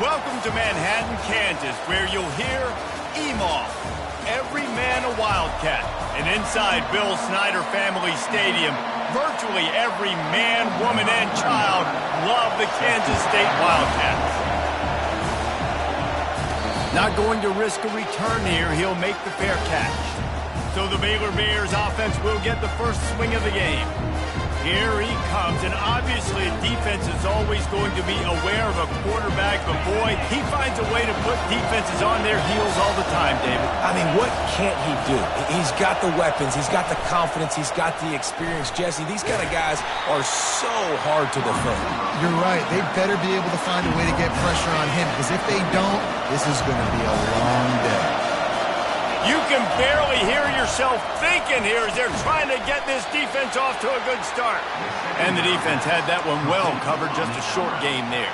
Welcome to Manhattan, Kansas, where you'll hear EMAW, every man a Wildcat. And inside Bill Snyder Family Stadium, virtually every man, woman, and child love the Kansas State Wildcats. Not going to risk a return here. He'll make the fair catch. So the Baylor Bears offense will get the first swing of the game. Here he comes, and obviously defense is always going to be aware of a quarterback, but boy, he finds a way to put defenses on their heels all the time, David. I mean, what can't he do? He's got the weapons, he's got the confidence, he's got the experience. Jesse, these kind of guys are so hard to defend. You're right. They better be able to find a way to get pressure on him, because if they don't, this is going to be a long day. You can barely hear yourself thinking here as they're trying to get this defense off to a good start. And the defense had that one well covered, just a short game there.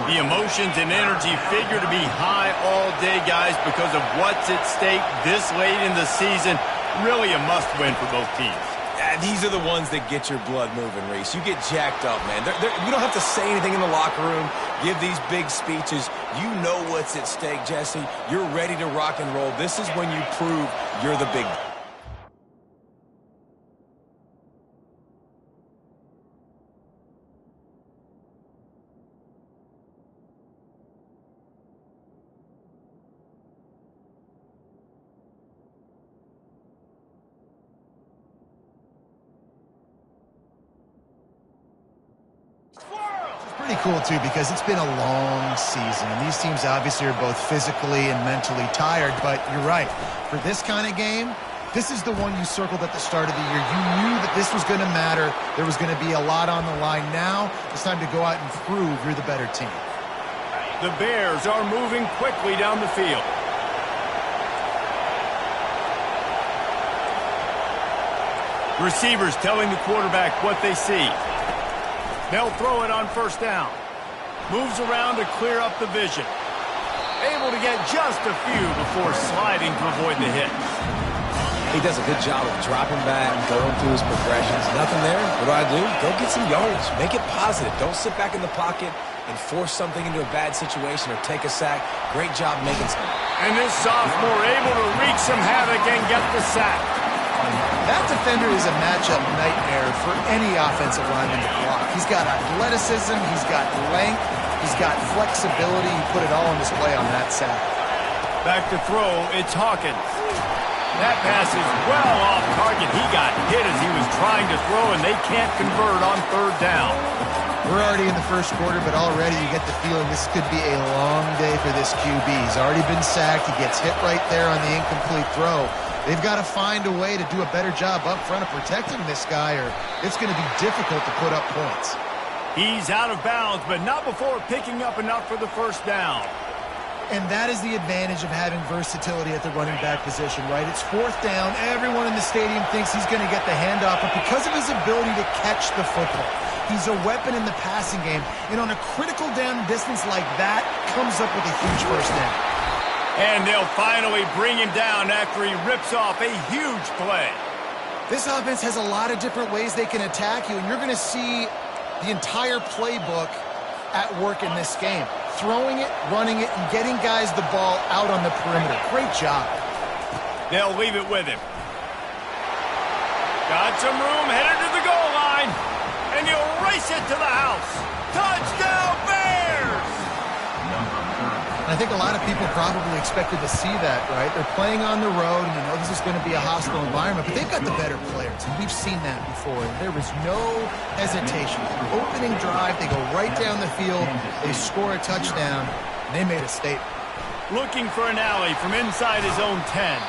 The emotions and energy figure to be high all day, guys, because of what's at stake this late in the season. Really a must-win for both teams. These are the ones that get your blood moving, Reese. You get jacked up, man. You don't have to say anything in the locker room, give these big speeches. You know what's at stake, Jesse. You're ready to rock and roll. This is when you prove you're the big. Pretty cool, too, because it's been a long season, and these teams obviously are both physically and mentally tired, but you're right. For this kind of game, this is the one you circled at the start of the year. You knew that this was going to matter. There was going to be a lot on the line. Now it's time to go out and prove you're the better team. The Bears are moving quickly down the field. Receivers telling the quarterback what they see. They'll throw it on first down. Moves around to clear up the vision. Able to get just a few before sliding to avoid the hits. He does a good job of dropping back, going through his progressions. Nothing there. What do? Go get some yards. Make it positive. Don't sit back in the pocket and force something into a bad situation or take a sack. Great job making some. And this sophomore able to wreak some havoc and get the sack. That defender is a matchup nightmare for any offensive lineman to block. He's got athleticism, he's got length, he's got flexibility. He put it all on display on that sack. Back to throw, it's Hawkins. That pass is well off target. He got hit as he was trying to throw, and they can't convert on third down. We're already in the first quarter, but already you get the feeling this could be a long day for this QB. He's already been sacked. He gets hit right there on the incomplete throw. They've got to find a way to do a better job up front of protecting this guy, or it's going to be difficult to put up points. He's out of bounds, but not before picking up enough for the first down. And that is the advantage of having versatility at the running back position, right? It's fourth down. Everyone in the stadium thinks he's going to get the handoff, but because of his ability to catch the football, he's a weapon in the passing game. And on a critical down distance like that, comes up with a huge first down. And they'll finally bring him down after he rips off a huge play. This offense has a lot of different ways they can attack you, and you're going to see the entire playbook at work in this game. Throwing it, running it, and getting guys the ball out on the perimeter. Great job. They'll leave it with him. Got some room, headed to the goal line, and he'll race it to the house. Touchdown, Bears! I think a lot of people probably expected to see that, right? They're playing on the road, and you know this is going to be a hostile environment, but they've got the better players, and we've seen that before. And there was no hesitation. Opening drive, they go right down the field, they score a touchdown, and they made a statement. Looking for an alley from inside his own 10.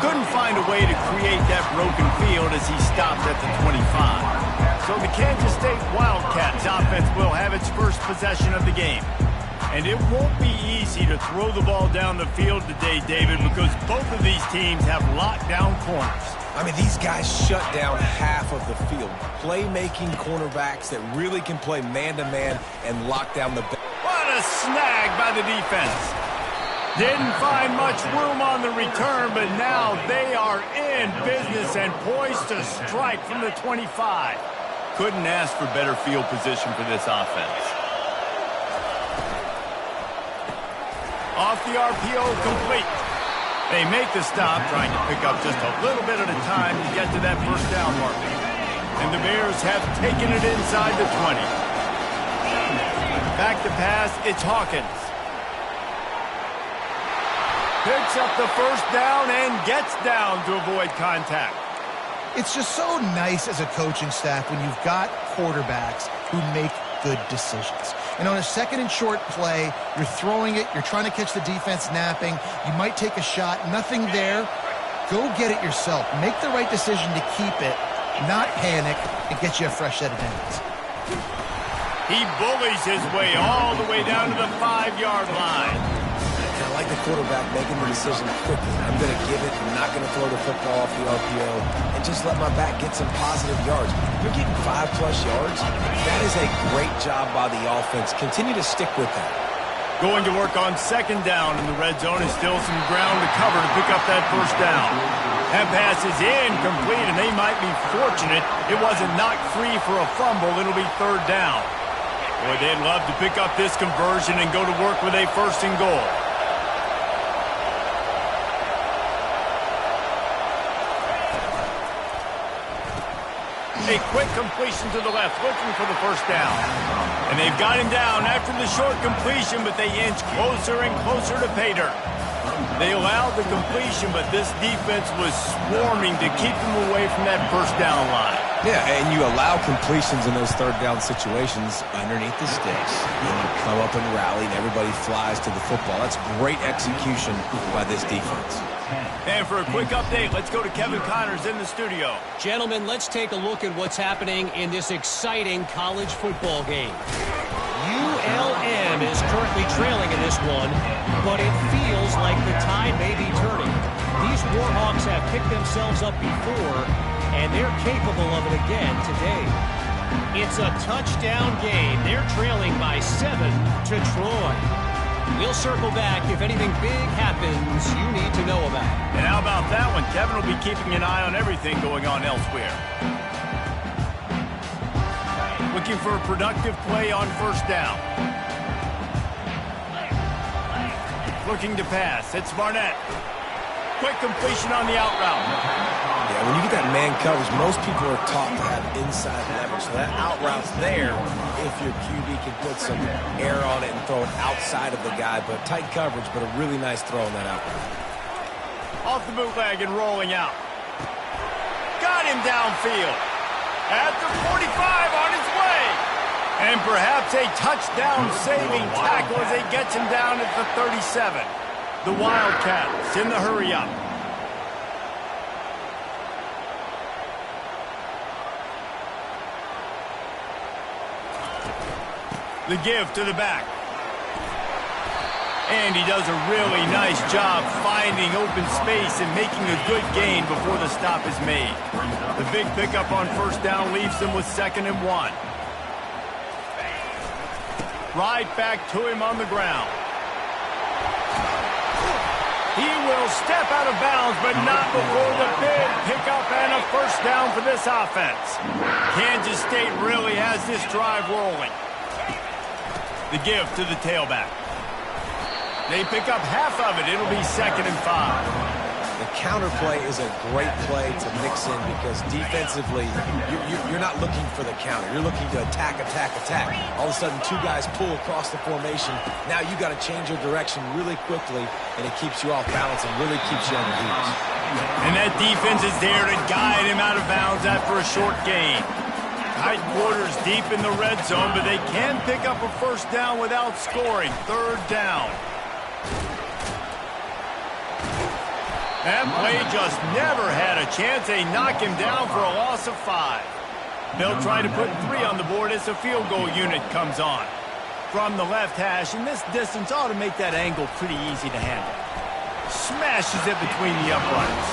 Couldn't find a way to create that broken field as he stopped at the 25. So the Kansas State Wildcats offense will have its first possession of the game. And it won't be easy to throw the ball down the field today, David, because both of these teams have locked down corners. I mean, these guys shut down half of the field. Playmaking cornerbacks that really can play man-to-man and lock down the... What a snag by the defense. Didn't find much room on the return, but now they are in business and poised to strike from the 25. Couldn't ask for better field position for this offense. Off the RPO, complete. They make the stop, trying to pick up just a little bit at a time to get to that first down mark. And the Bears have taken it inside the 20. Back to pass, it's Hawkins. Picks up the first down and gets down to avoid contact. It's just so nice as a coaching staff when you've got quarterbacks who make good decisions. And on a second and short play, you're throwing it, you're trying to catch the defense napping, you might take a shot, nothing there. Go get it yourself. Make the right decision to keep it, not panic, and get you a fresh set of downs. He bullies his way all the way down to the 5-yard line. And I like the quarterback making the decision quickly. I'm going to give it. I'm not going to throw the football off the RPO and just let my back get some positive yards. You're getting 5+ yards. That is a great job by the offense. Continue to stick with that. Going to work on second down in the red zone is still some ground to cover to pick up that first down. That pass is incomplete, and they might be fortunate it wasn't knocked free for a fumble. It'll be third down. Boy, they'd love to pick up this conversion and go to work with a first and goal. A quick completion to the left, looking for the first down. And they've got him down after the short completion, but they inch closer and closer to pay dirt. They allowed the completion, but this defense was swarming to keep them away from that first down line. Yeah, and you allow completions in those third down situations underneath the sticks. And you come up and rally, and everybody flies to the football. That's great execution by this defense. And for a quick update, let's go to Kevin Connors in the studio. Gentlemen, let's take a look at what's happening in this exciting college football game. ULM is currently trailing in this one, but it feels like the tide may be turning. These Warhawks have picked themselves up before, and they're capable of it again today. It's a touchdown game. They're trailing by 7 to Troy. We'll circle back if anything big happens you need to know about. And how about that one? Kevin will be keeping an eye on everything going on elsewhere. Looking for a productive play on first down. Looking to pass. It's Barnett. Quick completion on the out route. Yeah, when you get that man coverage, most people are taught to have inside leverage. So that out route's there if your QB can put some air on it and throw it outside of the guy. But tight coverage, but a really nice throw on that out route. Off the bootleg and rolling out. Got him downfield. At the 45 on his way. And perhaps a touchdown-saving tackle as he gets him down at the 37. The Wildcats in the hurry-up. The give to the back. And he does a really nice job finding open space and making a good gain before the stop is made. The big pickup on first down leaves them with 2nd and 1. Right back to him on the ground. He will step out of bounds, but not before the big pickup and a first down for this offense. Kansas State really has this drive rolling. The give to the tailback. They pick up half of it. It'll be 2nd and 5. The counter play is a great play to mix in because defensively, you're not looking for the counter. You're looking to attack, attack, attack. All of a sudden, 2 guys pull across the formation. Now you got to change your direction really quickly, and it keeps you off balance and really keeps you on your heels. And that defense is there to guide him out of bounds after a short gain. Tight quarters deep in the red zone, but they can pick up a first down without scoring. 3rd down. That play just never had a chance. They knock him down for a loss of 5. They'll try to put 3 on the board as the field goal unit comes on. From the left hash, and this distance ought to make that angle pretty easy to handle. Smashes it between the uprights.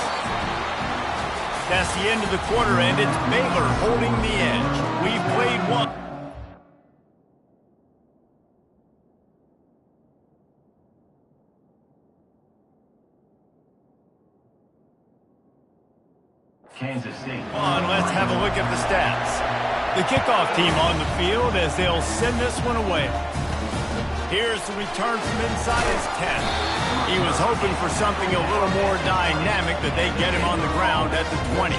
That's the end of the quarter, and it's Baylor holding the edge. We've played one. Kansas State. Let's have a look at the stats. The kickoff team on the field as they'll send this one away. Here's the return from inside his 10. He was hoping for something a little more dynamic, that they get him on the ground at the 20.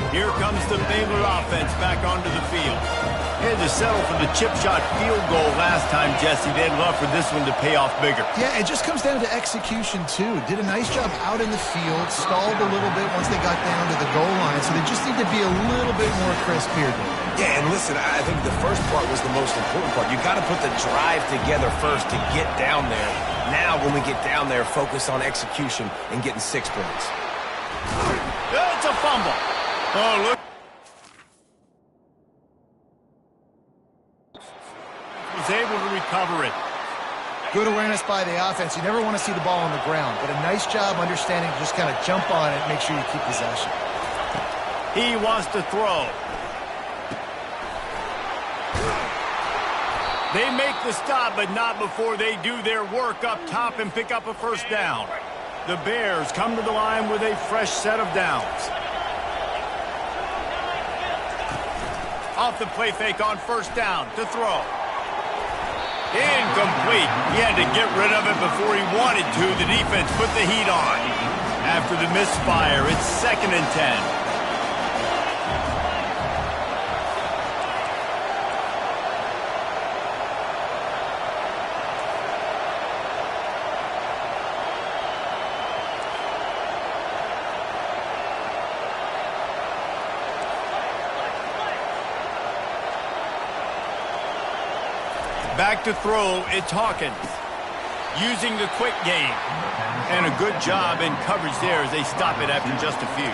Here comes the Baylor offense back onto the field. They had to settle for the chip shot field goal last time, Jesse. They'd love for this one to pay off bigger. Yeah, it just comes down to execution, too. Did a nice job out in the field, stalled a little bit once they got down to the goal line, so they just need to be a little bit more crisp here. Yeah, and listen, I think the first part was the most important part. You got to put the drive together first to get down there. Now, when we get down there, focus on execution and getting 6 points. It's a fumble. Oh, look. Was able to recover it. Good awareness by the offense. You never want to see the ball on the ground, but a nice job understanding to just kind of jump on it and make sure you keep possession. He wants to throw. They make the stop, but not before they do their work up top and pick up a first down. The Bears come to the line with a fresh set of downs. Off the play fake on first down to throw. Incomplete. He had to get rid of it before he wanted to. The defense put the heat on. After the misfire, it's 2nd and 10. Back to throw, it's Hawkins. Using the quick game. And a good job in coverage there as they stop it after just a few.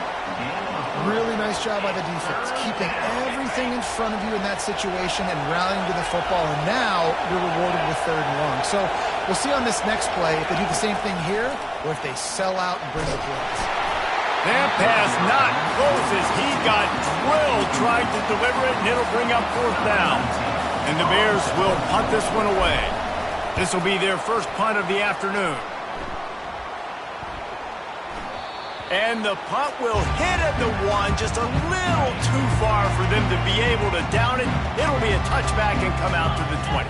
Really nice job by the defense. Keeping everything in front of you in that situation and rallying to the football. And now you're rewarded with 3rd and long. So we'll see on this next play if they do the same thing here or if they sell out and bring the blitz. That pass not close as he got drilled trying to deliver it, and it'll bring up 4th down. And the Bears will punt this one away. This will be their first punt of the afternoon. And the punt will hit at the 1, just a little too far for them to be able to down it. It'll be a touchback and come out to the 20.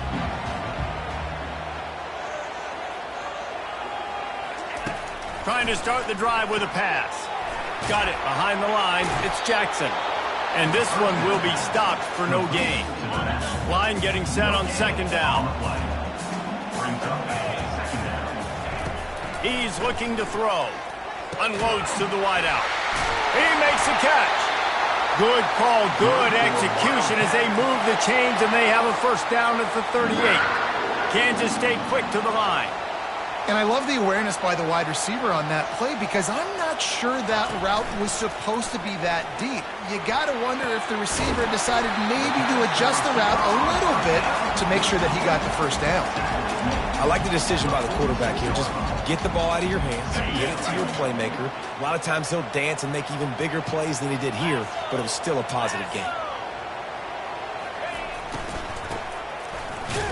Trying to start the drive with a pass. Got it behind the line. It's Jackson. And this one will be stopped for no gain. Line getting set on 2nd down. He's looking to throw. Unloads to the wideout. He makes the catch. Good call, good execution as they move the chains and they have a first down at the 38. Kansas State quick to the line. And I love the awareness by the wide receiver on that play because I'm not sure that route was supposed to be that deep. You got to wonder if the receiver decided maybe to adjust the route a little bit to make sure that he got the first down. I like the decision by the quarterback here. Just get the ball out of your hands, get it to your playmaker. A lot of times he'll dance and make even bigger plays than he did here, but it was still a positive game.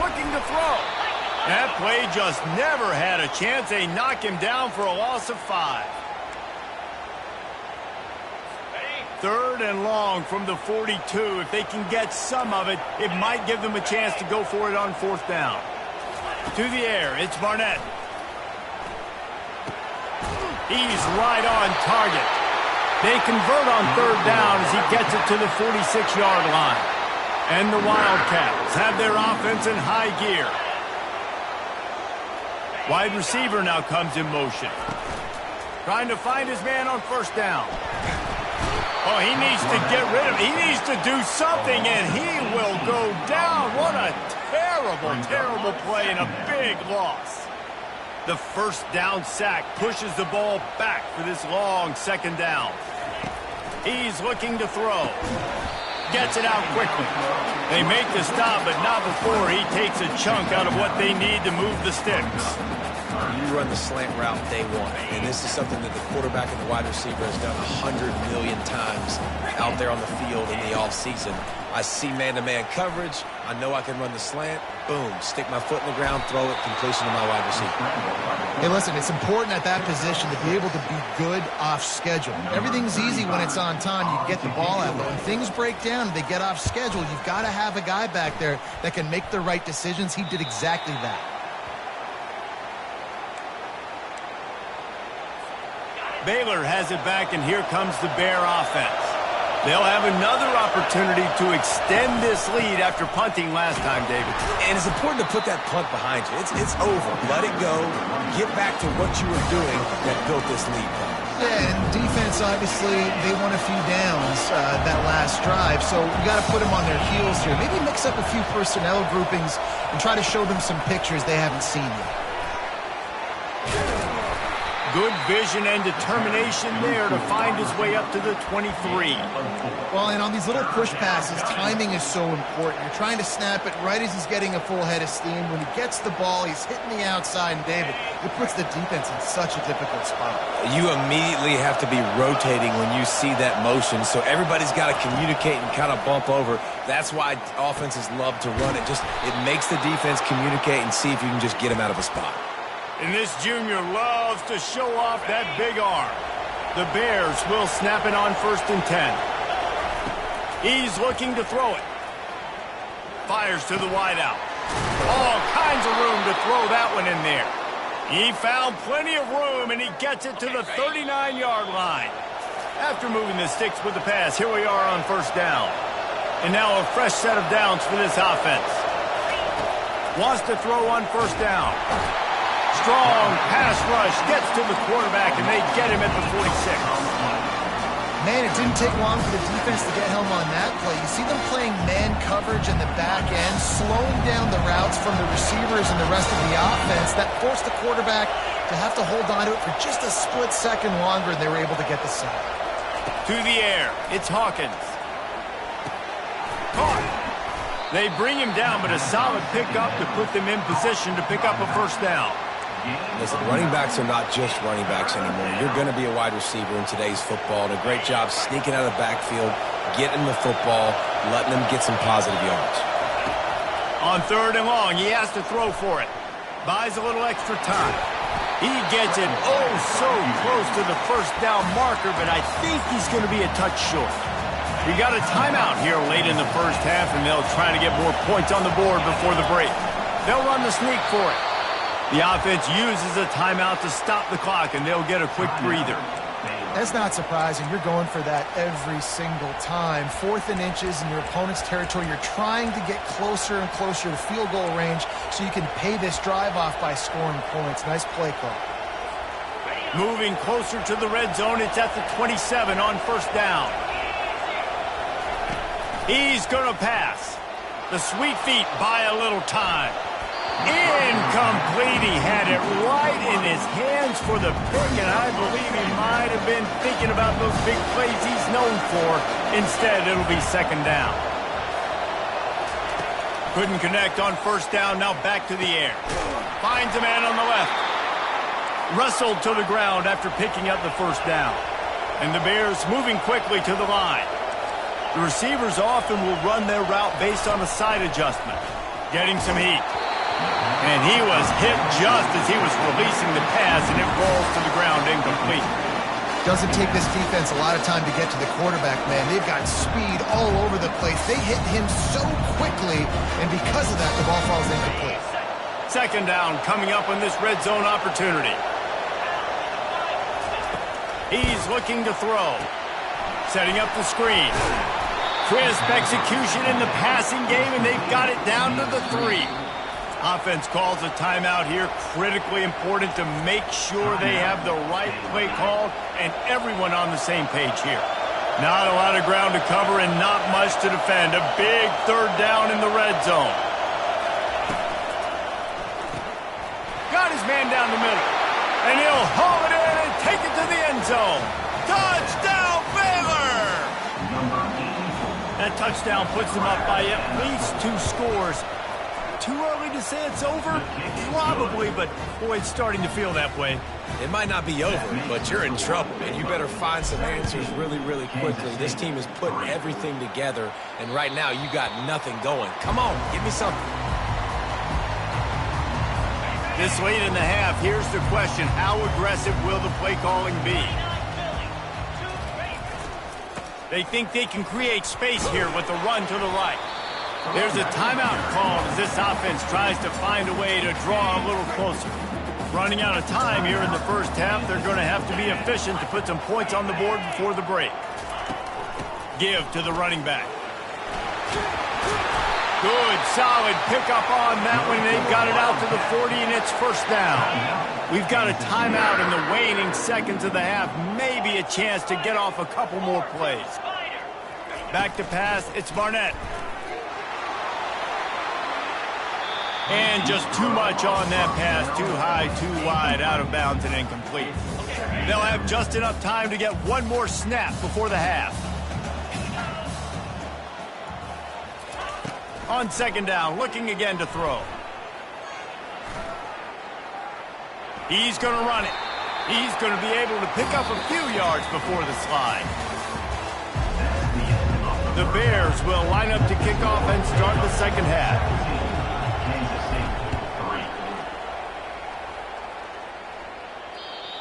Looking to throw. That play just never had a chance. They knock him down for a loss of 5. 3rd and long from the 42. If they can get some of it, it might give them a chance to go for it on 4th down. To the air, it's Barnett. He's right on target. They convert on 3rd down as he gets it to the 46-yard line. And the Wildcats have their offense in high gear. Wide receiver now comes in motion. Trying to find his man on 1st down. Oh, he needs to get rid of it. He needs to do something, and he will go down. What a terrible, terrible play and a big loss. The first down sack pushes the ball back for this long 2nd down. He's looking to throw. Gets it out quickly. They make the stop, but not before he takes a chunk out of what they need to move the sticks. You run the slant route day 1, and this is something that the quarterback and the wide receiver has done 100 million times out there on the field in the offseason. I see man-to-man coverage. I know I can run the slant. Boom, stick my foot in the ground, throw it, completion to my wide receiver. Hey, listen, it's important at that position to be able to be good off schedule. Everything's easy when it's on time. You get the ball out. But when things break down and they get off schedule, you've got to have a guy back there that can make the right decisions. He did exactly that. Baylor has it back, and here comes the Bear offense. They'll have another opportunity to extend this lead after punting last time, David. And it's important to put that punt behind you. It's over. Let it go. Get back to what you were doing that built this lead. Yeah, and defense, obviously, they won a few downs that last drive, so you got to put them on their heels here. Maybe mix up a few personnel groupings and try to show them some pictures they haven't seen yet. Good vision and determination there to find his way up to the 23. Well, and on these little push passes, timing is so important. You're trying to snap it right as he's getting a full head of steam. When he gets the ball, he's hitting the outside, and David, it puts the defense in such a difficult spot. You immediately have to be rotating when you see that motion, so everybody's got to communicate and kind of bump over. That's why offenses love to run it. It makes the defense communicate and see if you can just get him out of a spot. And this junior loves to show off that big arm. The Bears will snap it on 1st and 10. He's looking to throw it. Fires to the wideout. All kinds of room to throw that one in there. He found plenty of room, and he gets it to the 39-yard line. After moving the sticks with the pass, here we are on 1st down. And now a fresh set of downs for this offense. Wants to throw on 1st down. Strong pass rush gets to the quarterback, and they get him at the 46. Man, it didn't take long for the defense to get home on that play. You see them playing man coverage in the back end, slowing down the routes from the receivers and the rest of the offense. That forced the quarterback to have to hold on to it for just a split second longer, and they were able to get the sack. To the air, it's Hawkins. Caught. They bring him down, but a solid pickup to put them in position to pick up a 1st down. Listen, running backs are not just running backs anymore. You're going to be a wide receiver in today's football. And a great job sneaking out of the backfield, getting the football, letting them get some positive yards. On 3rd and long, he has to throw for it. Buys a little extra time. He gets it so close to the 1st down marker, but I think he's going to be a touch short. We got a timeout here late in the 1st half, and they'll try to get more points on the board before the break. They'll run the sneak for it. The offense uses a timeout to stop the clock, and they'll get a quick breather. That's not surprising. You're going for that every single time. 4th and inches in your opponent's territory. You're trying to get closer and closer to field goal range so you can pay this drive off by scoring points. Nice play call. Moving closer to the red zone, it's at the 27 on 1st down. He's going to pass. The sweet feet buy a little time. Incomplete. He had it right in his hands for the pick, and I believe he might have been thinking about those big plays he's known for. Instead, it'll be 2nd down. Couldn't connect on 1st down. Now back to the air. Finds a man on the left. Wrestled to the ground after picking up the 1st down. And the Bears moving quickly to the line. The receivers often will run their route based on a side adjustment. Getting some heat. And he was hit just as he was releasing the pass, and it rolls to the ground incomplete. Doesn't take this defense a lot of time to get to the quarterback, man. They've got speed all over the place. They hit him so quickly, and because of that, the ball falls incomplete. 2nd down coming up on this red zone opportunity. He's looking to throw. Setting up the screen. Crisp execution in the passing game, and they've got it down to the 3. Offense calls a timeout here. Critically important to make sure they have the right play called and everyone on the same page here. Not a lot of ground to cover and not much to defend. A big 3rd down in the red zone. Got his man down the middle. And he'll haul it in and take it to the end zone. Touchdown, Baylor! That touchdown puts them up by at least 2 scores. Too early to say it's over? Probably, but boy, it's starting to feel that way. It might not be over, but you're in trouble, and you better find some answers really, really quickly. This team is putting everything together, and right now you got nothing going. Come on, give me something. This late in the half, here's the question. How aggressive will the play calling be? They think they can create space here with the run to the right. There's a timeout called as this offense tries to find a way to draw a little closer. Running out of time here in the first half, they're going to have to be efficient to put some points on the board before the break. Give to the running back. Good, solid pickup on that one. They've got it out to the 40, and it's first down. We've got a timeout in the waning seconds of the half. Maybe a chance to get off a couple more plays. Back to pass, it's Barnett. And just too much on that pass. Too high, too wide, out of bounds, and incomplete. They'll have just enough time to get one more snap before the half. On second down, looking again to throw. He's going to run it. He's going to be able to pick up a few yards before the slide. The Bears will line up to kick off and start the second half.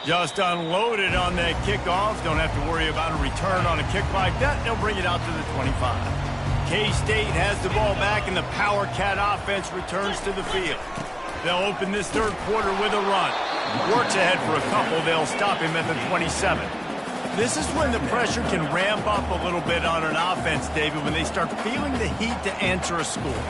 Just unloaded on that kickoff. Don't have to worry about a return on a kick like that. They'll bring it out to the 25. K-State has the ball back, and the Power Cat offense returns to the field. They'll open this third quarter with a run. Works ahead for a couple. They'll stop him at the 27. This is when the pressure can ramp up a little bit on an offense, David, when they start feeling the heat to answer a score.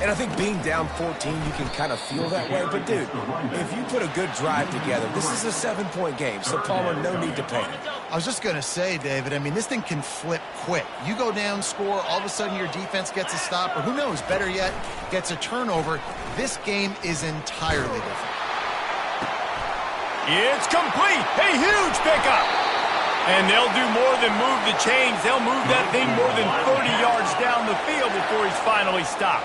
And I think being down 14, you can kind of feel that way. But, dude, if you put a good drive together, this is a 7-point game, so Palmer, no need to panic. I was just going to say, David, I mean, this thing can flip quick. You go down, score, all of a sudden your defense gets a stop, or who knows, better yet, gets a turnover. This game is entirely different. It's complete. A huge pickup. And they'll do more than move the chains. They'll move that thing more than 30 yards down the field before he's finally stopped.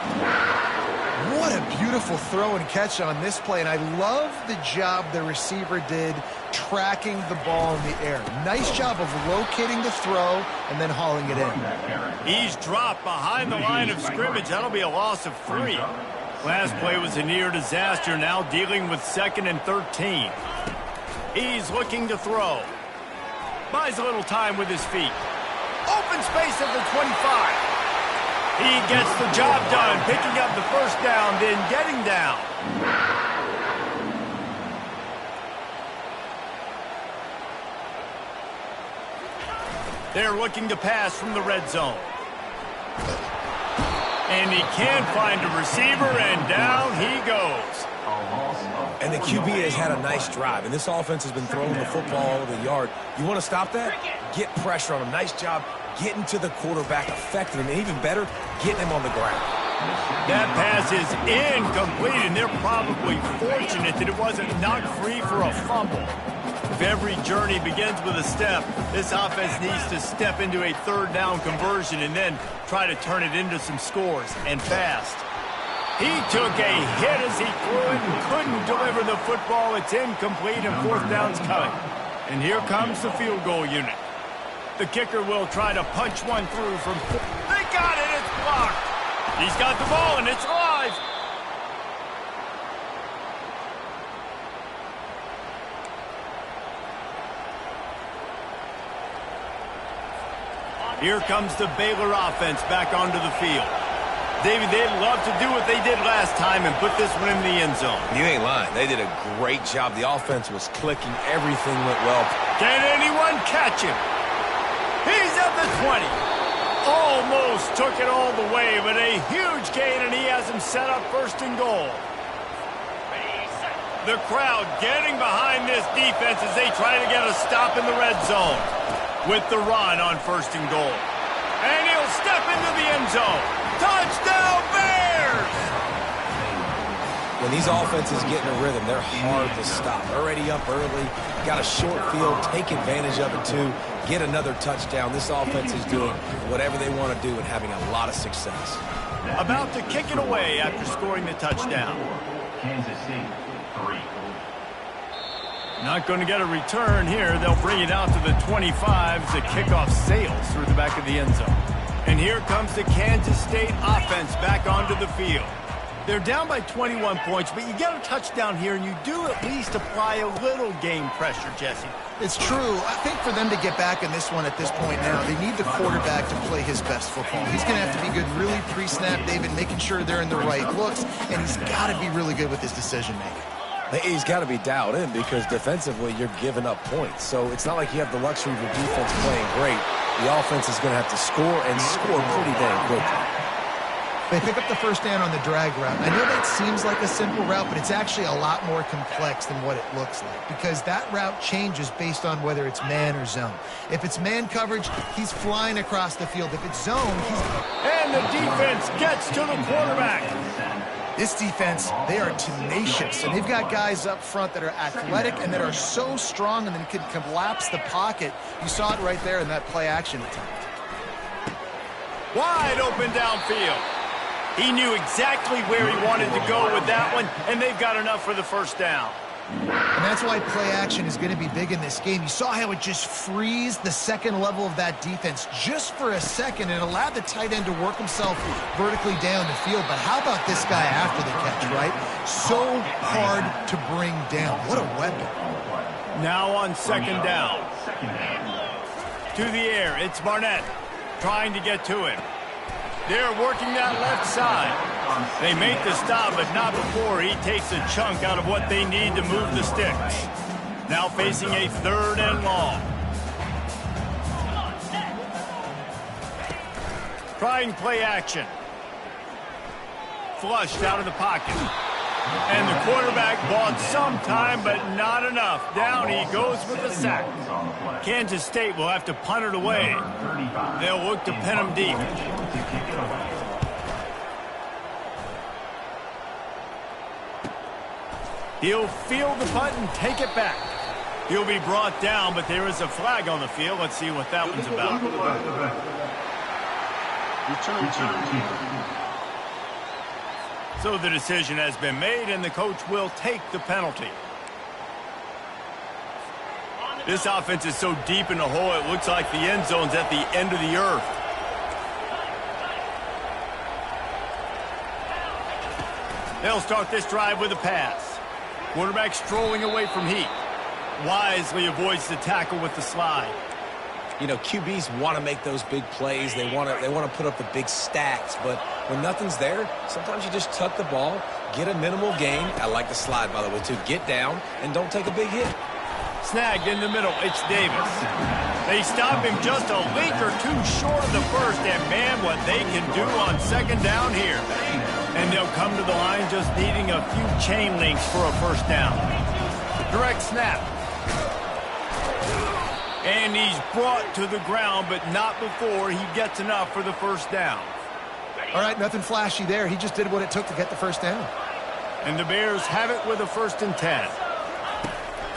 What a beautiful throw and catch on this play, and I love the job the receiver did tracking the ball in the air. Nice job of locating the throw and then hauling it in. He's dropped behind the line of scrimmage. That'll be a loss of 3. Last play was a near disaster, now dealing with 2nd and 13. He's looking to throw. Buys a little time with his feet. Open space at the 25. He gets the job done, picking up the first down, then getting down. They're looking to pass from the red zone. And he can't find a receiver, and down he goes. And the QB has had a nice drive, and this offense has been throwing the football all over the yard. You want to stop that? Get pressure on him. Nice job getting to the quarterback, affecting him, and even better, getting him on the ground. That pass is incomplete, and they're probably fortunate that it wasn't knocked free for a fumble. If every journey begins with a step, this offense needs to step into a third down conversion and then try to turn it into some scores, and fast. He took a hit as he threw it and couldn't deliver the football. It's incomplete, and fourth down's coming. And here comes the field goal unit. The kicker will try to punch one through from... They got it! It's blocked! He's got the ball, and it's live! Here comes the Baylor offense back onto the field. David, they'd love to do what they did last time and put this one in the end zone. You ain't lying. They did a great job. The offense was clicking. Everything went well. Can anyone catch him? He's at the 20. Almost took it all the way, but a huge gain, and he has him set up first and goal. The crowd getting behind this defense as they try to get a stop in the red zone. With the run on first and goal. And he'll step into the end zone. Touchdown, Bears! When these offenses get in a rhythm, they're hard to stop. Already up early, got a short field, take advantage of it too, get another touchdown. This offense is doing whatever they want to do and having a lot of success. About to kick it away after scoring the touchdown. Kansas City, 3. Not going to get a return here. They'll bring it out to the 25 as the kickoff sails through the back of the end zone. And here comes the Kansas State offense back onto the field. They're down by 21 points, but you get a touchdown here, and you do at least apply a little game pressure, Jesse. It's true. I think for them to get back in this one at this point now, they need the quarterback to play his best football. He's going to have to be good really pre-snap, David, making sure they're in the right looks, and he's got to be really good with his decision-making. He's got to be dialed in because defensively you're giving up points. So it's not like you have the luxury of your defense playing great. The offense is going to have to score and score pretty dang quickly. They pick up the first down on the drag route. I know that seems like a simple route, but it's actually a lot more complex than what it looks like because that route changes based on whether it's man or zone. If it's man coverage, he's flying across the field. If it's zone, he's... And the defense gets to the quarterback. This defense, they are tenacious, and they've got guys up front that are athletic and that are so strong and that can collapse the pocket. You saw it right there in that play-action attempt. Wide open downfield. He knew exactly where he wanted to go with that one, and they've got enough for the first down. And that's why play action is going to be big in this game. You saw how it just frees the second level of that defense just for a second and allowed the tight end to work himself vertically down the field. But how about this guy after the catch, right? So hard to bring down. What a weapon. Now on second down. To the air, it's Barnett trying to get to him. They're working that left side. They make the stop, but not before he takes a chunk out of what they need to move the sticks. Now facing a third and long. Trying play action. Flushed out of the pocket. And the quarterback bought some time, but not enough. Down he goes with the sack. Kansas State will have to punt it away. They'll look to pin him deep. He'll field the punt and take it back. He'll be brought down, but there is a flag on the field. Let's see what that one's about. So the decision has been made, and the coach will take the penalty. This offense is so deep in the hole, it looks like the end zone's at the end of the earth. They'll start this drive with a pass. Quarterback strolling away from heat. Wisely avoids the tackle with the slide. You know, QBs want to make those big plays. They want to put up the big stats. But when nothing's there, sometimes you just tuck the ball, get a minimal gain. I like the slide, by the way, too. Get down and don't take a big hit. Snagged in the middle. It's Davis. They stop him just a link or two short of the first. And, man, what they can do on second down here. And they'll come to the line just needing a few chain links for a first down. Direct snap. And he's brought to the ground, but not before he gets enough for the first down. All right, nothing flashy there. He just did what it took to get the first down. And the Bears have it with a 1st and 10.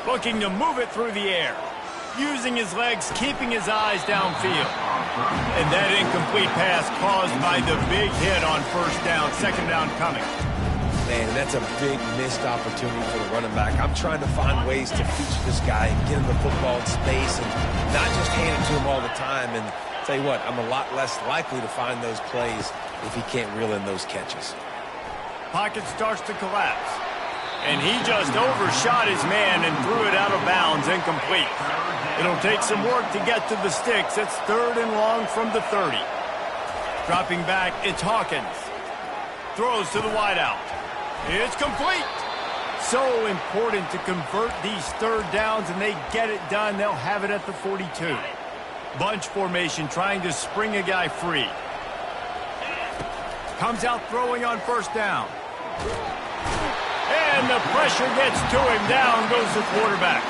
Looking to move it through the air. Using his legs, keeping his eyes downfield. And that incomplete pass caused by the big hit on first down. Second down coming. Man, that's a big missed opportunity for the running back. I'm trying to find ways to feature this guy and get him the football in space and not just hand it to him all the time. And tell you what, I'm a lot less likely to find those plays if he can't reel in those catches. Pocket starts to collapse. And he just overshot his man and threw it out of bounds, incomplete. It'll take some work to get to the sticks. It's 3rd and long from the 30. Dropping back, it's Hawkins. Throws to the wideout. It's complete. So important to convert these third downs, and they get it done. They'll have it at the 42. Bunch formation trying to spring a guy free. Comes out throwing on first down. And the pressure gets to him. Down goes the quarterback.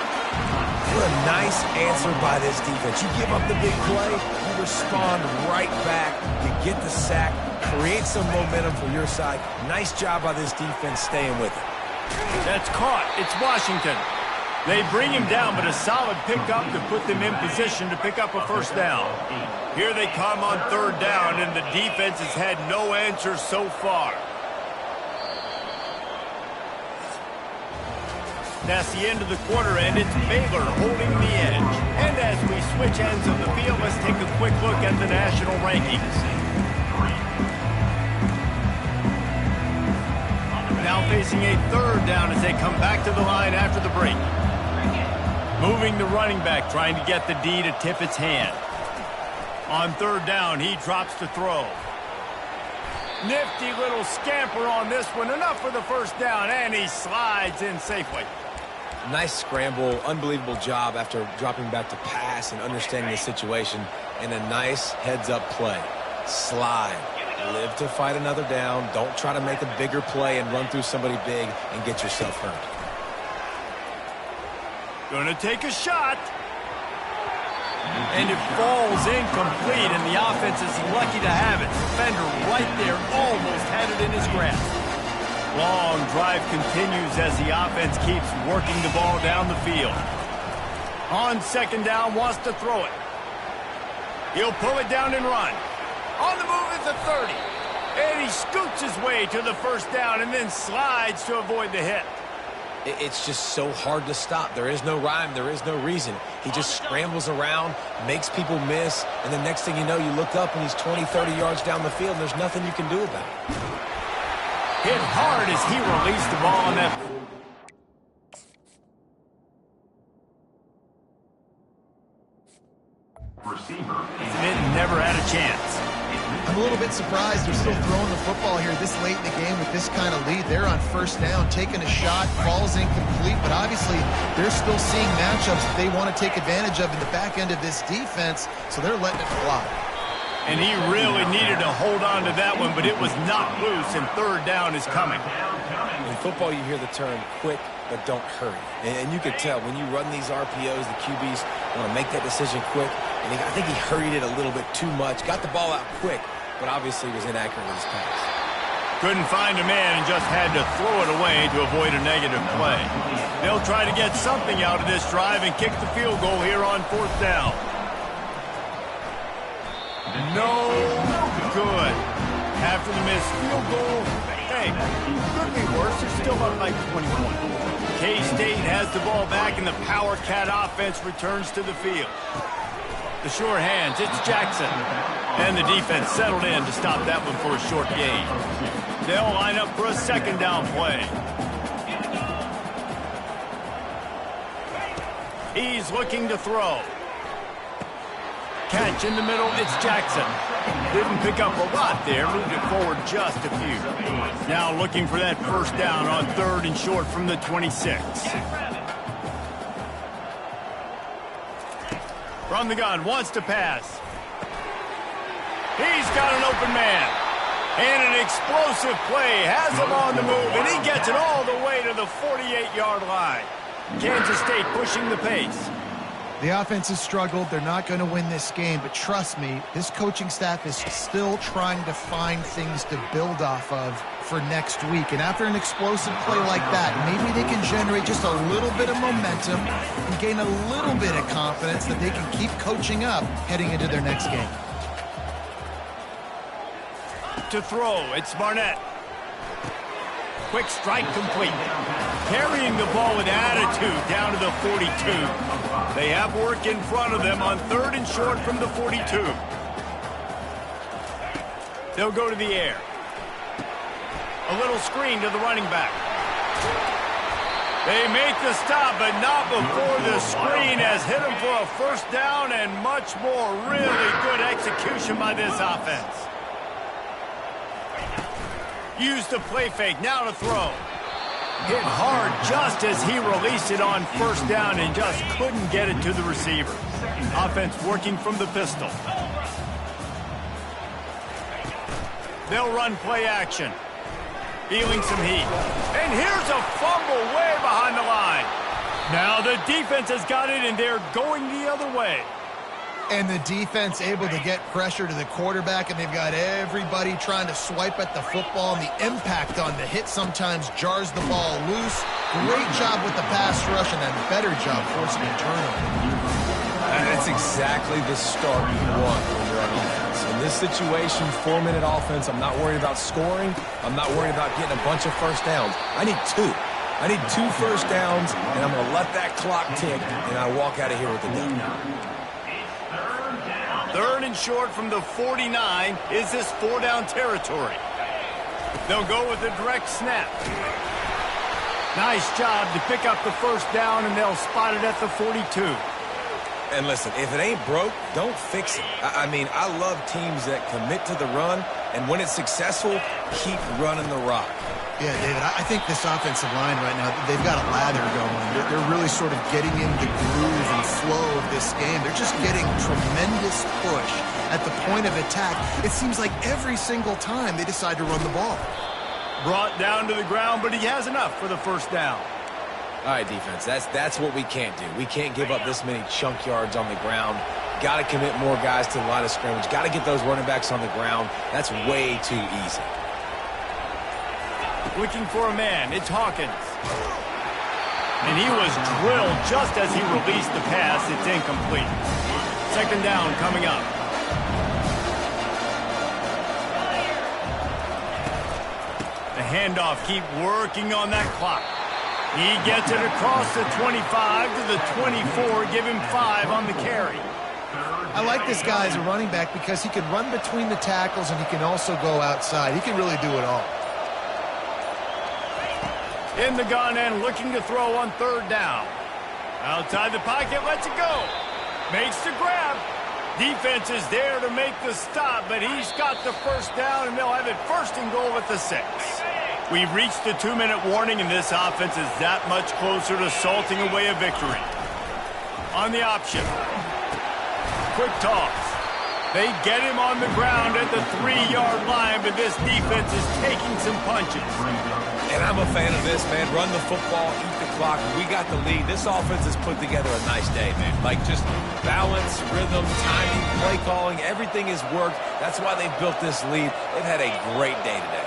What a nice answer by this defense. You give up the big play, you respond right back, you get the sack, create some momentum for your side. Nice job by this defense staying with it. That's caught. It's Washington. They bring him down, but a solid pickup to put them in position to pick up a first down. Here they come on third down, and the defense has had no answer so far. That's the end of the quarter, and it's Baylor holding the edge. And as we switch ends of the field, let's take a quick look at the national rankings. Now facing a third down as they come back to the line after the break. Moving the running back, trying to get the D to tip its hand. On third down, he drops to throw. Nifty little scamper on this one. Enough for the first down, and he slides in safely. Nice scramble, unbelievable job after dropping back to pass and understanding the situation, and a nice heads-up play. Slide. Live to fight another down. Don't try to make a bigger play and run through somebody big and get yourself hurt. Gonna take a shot. And it falls incomplete, and the offense is lucky to have it. Defender right there almost had it in his grasp. Long drive continues as the offense keeps working the ball down the field. On second down, wants to throw it. He'll pull it down and run. On the move is the 30. And he scoots his way to the first down and then slides to avoid the hit. It's just so hard to stop. There is no rhyme. There is no reason. He just scrambles around, makes people miss, and the next thing you know, you look up and he's 20, 30 yards down the field, and there's nothing you can do about it. Hit hard as he released the ball on that. Receiver. It never had a chance. I'm a little bit surprised they're still throwing the football here this late in the game with this kind of lead. They're on first down, taking a shot, falls incomplete, but obviously they're still seeing matchups that they want to take advantage of in the back end of this defense, so they're letting it fly. And he really needed to hold on to that one, but it was not loose, and third down is coming. In football, you hear the term quick, but don't hurry. And you can tell when you run these RPOs, the QBs want to make that decision quick. And I think he hurried it a little bit too much, got the ball out quick, but obviously was inaccurate with his pass. Couldn't find a man and just had to throw it away to avoid a negative play. They'll try to get something out of this drive and kick the field goal here on fourth down. No good. After the missed field goal, hey, could be worse. They're still up by 21. K-State has the ball back, and the Power Cat offense returns to the field. The sure hands, it's Jackson. And the defense settled in to stop that one for a short gain. They'll line up for a second down play. He's looking to throw. Catch in the middle, it's Jackson. Didn't pick up a lot there, moved it forward just a few. Now looking for that first down on third and short from the 26. From the gun, wants to pass. He's got an open man. And an explosive play has him on the move, and he gets it all the way to the 48-yard line. Kansas State pushing the pace. The offense has struggled. They're not going to win this game, but trust me, this coaching staff is still trying to find things to build off of for next week. And after an explosive play like that, maybe they can generate just a little bit of momentum and gain a little bit of confidence that they can keep coaching up heading into their next game. To throw, it's Barnett. Quick strike complete. Carrying the ball with attitude down to the 42. They have work in front of them on third and short from the 42. They'll go to the air. A little screen to the running back. They make the stop, but not before the screen has hit them for a first down and much more. Really good execution by this offense. Used the play fake, now to throw. Hit hard just as he released it on first down and just couldn't get it to the receiver. Offense working from the pistol. They'll run play action. Feeling some heat. And here's a fumble way behind the line. Now the defense has got it, and they're going the other way. And the defense able to get pressure to the quarterback, and they've got everybody trying to swipe at the football, and the impact on the hit sometimes jars the ball loose. Great job with the pass rush, and a better job forcing a turnover. That's exactly the start you want when you're on offense. In this situation, 4-minute offense, I'm not worried about scoring. I'm not worried about getting a bunch of first downs. I need 2. I need 2 first downs, and I'm going to let that clock tick, and I walk out of here with the dub. Third and short from the 49. Is this 4-down territory? They'll go with a direct snap. Nice job to pick up the first down, and they'll spot it at the 42. And listen, if it ain't broke, don't fix it. I mean, I love teams that commit to the run And when it's successful, keep running the rock. Yeah, David, I think this offensive line right now, they've got a lather going. They're really sort of getting in the groove and flow of this game. They're just getting tremendous push at the point of attack. It seems like every single time they decide to run the ball. Brought down to the ground, but he has enough for the first down. All right, defense, that's what we can't do. We can't give up this many chunk yards on the ground. Got to commit more guys to the line of scrimmage. Got to get those running backs on the ground. That's way too easy. Looking for a man, it's Hawkins. And he was drilled just as he released the pass. It's incomplete. Second down coming up. The handoff, keep working on that clock. He gets it across the 25 to the 24, give him 5 on the carry. I like this guy as a running back because he can run between the tackles and he can also go outside. He can really do it all. In the gun and looking to throw on third down. Outside the pocket, lets it go. Makes the grab. Defense is there to make the stop, but he's got the first down, and they'll have it first and goal at the 6. We've reached the 2-minute warning, and this offense is that much closer to salting away a victory. On the option. Quick toss. They get him on the ground at the 3-yard line, but this defense is taking some punches. And I'm a fan of this, man. Run the football, eat the clock. We got the lead. This offense has put together a nice day, man. Like, just balance, rhythm, timing, play calling, everything has worked. That's why they've built this lead. They've had a great day today.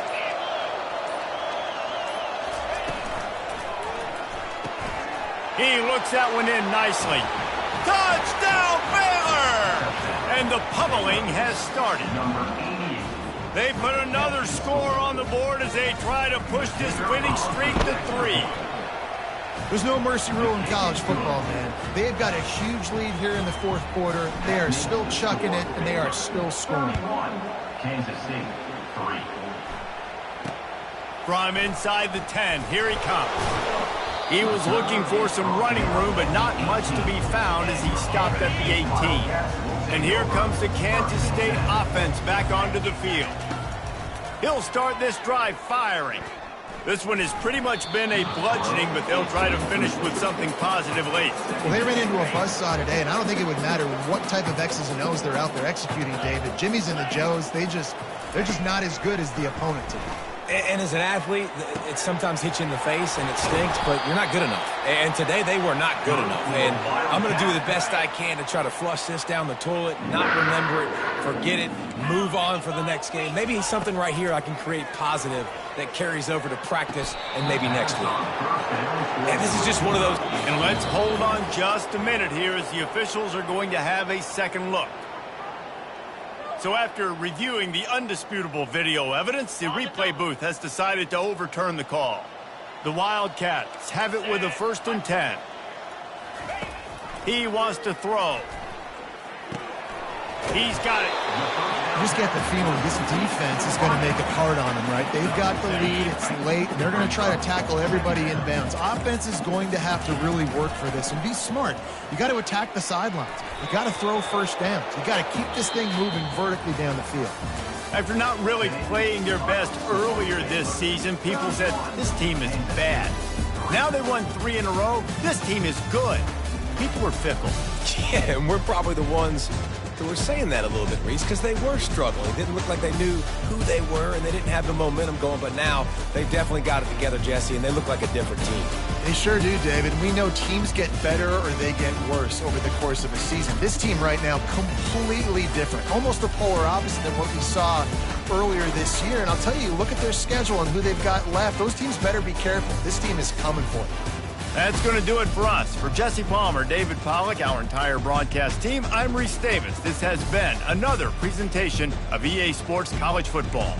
He looks that one in nicely. Touchdown, Baylor! And the pummeling has started. They put another score on the board as they try to push this winning streak to 3. There's no mercy rule in college football, man. They've got a huge lead here in the fourth quarter. They are still chucking it, and they are still scoring. Kansas City, 3. From inside the 10, here he comes. He was looking for some running room, but not much to be found as he stopped at the 18. And here comes the Kansas State offense back onto the field. He'll start this drive firing. This one has pretty much been a bludgeoning, but they'll try to finish with something positive late. Well, they ran into a buzzsaw today, and I don't think it would matter what type of X's and O's they're out there executing, David. Jimmy's and the Joes, they're just not as good as the opponent today. And as an athlete, it sometimes hits you in the face and it stinks, but you're not good enough. And today they were not good enough. And I'm going to do the best I can to try to flush this down the toilet, not remember it, forget it, move on for the next game. Maybe something right here I can create positive that carries over to practice and maybe next week. And this is just one of those. And let's hold on just a minute here as the officials are going to have a second look. So after reviewing the undisputable video evidence, the replay booth has decided to overturn the call. The Wildcats have it with a 1st and 10. He wants to throw. He's got it. You just get the feeling this defense is going to make it hard on them, right? They've got the lead. It's late, and they're going to try to tackle everybody inbounds. Offense is going to have to really work for this and be smart. You got to attack the sidelines. You got to throw first downs. You got to keep this thing moving vertically down the field. After not really playing their best earlier this season, people said this team is bad. Now they won 3 in a row. This team is good. People are fickle. Yeah, and we're probably the ones who were saying that a little bit, Reese, because they were struggling. It didn't look like they knew who they were, and they didn't have the momentum going. But now they've definitely got it together, Jesse, and they look like a different team. They sure do, David. We know teams get better or they get worse over the course of a season. This team right now, completely different. Almost the polar opposite than what we saw earlier this year. And I'll tell you, look at their schedule and who they've got left. Those teams better be careful. This team is coming for you. That's going to do it for us. For Jesse Palmer, David Pollack, our entire broadcast team, I'm Reese Davis. This has been another presentation of EA Sports College Football.